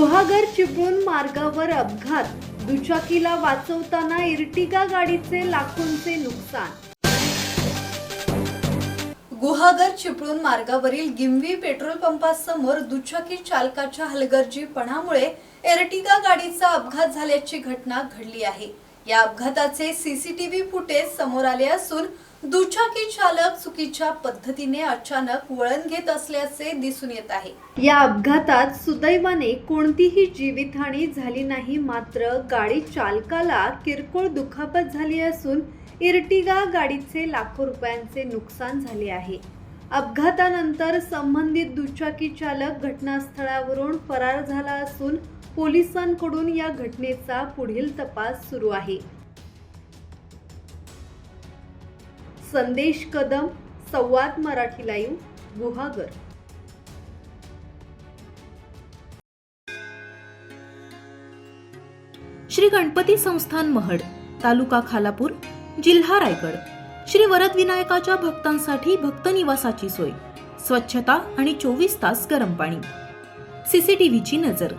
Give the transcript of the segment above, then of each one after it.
गुहागर चिपळूण मार्गावर अपघात, दुचाकीला वाचवताना इर्टिगा गाडीचे लाखोंचे नुकसान। गुहागर चिपळूण मार्गावरील गिंवी पेट्रोल पंपासमोर दुचाकी चालकाच्या हलगर्जीपणामुळे इर्टिगा गाडीचा अपघात झाल्याची घटना घडली आहे। या अपघाताचे सीसीटीव्ही फुटेज समोर आले असून दुचाकी चालक चुकीच्या पद्धतीने अचानक वळण घेत असल्याचे दिसून येत आहे। या अपघातात सुदैवाने कोणतीही जीवितहानी झाली नाही, मात्र गाडी चालकाला किरकोळ दुखापत झाली असून इर्टिगा गाडीचे लाखो रुपयांचे नुकसान झाले आहे। अपघातानंतर संबंधित दुचाकी चालक घटनास्थळावरून फरार झाला असून पोलिसांकडून या घटनेचा पुढील तपास सुरू आहे। संदेश कदम, संवाद मराठी लाईव्ह, गुहागर। श्री गणपती संस्थान महड, तालुका खालापूर, जिल्हा रायगड। श्री वरद विनायकाच्या भक्तांसाठी भक्त निवासाची सोय, स्वच्छता आणि 24 तास गरम पाणी। सीसीटीव्हीची नजर।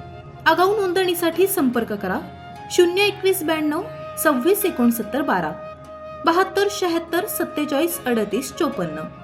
आगाऊ नोंदणीसाठी संपर्क करा 02192 26 69 12 72 76 47 38 54।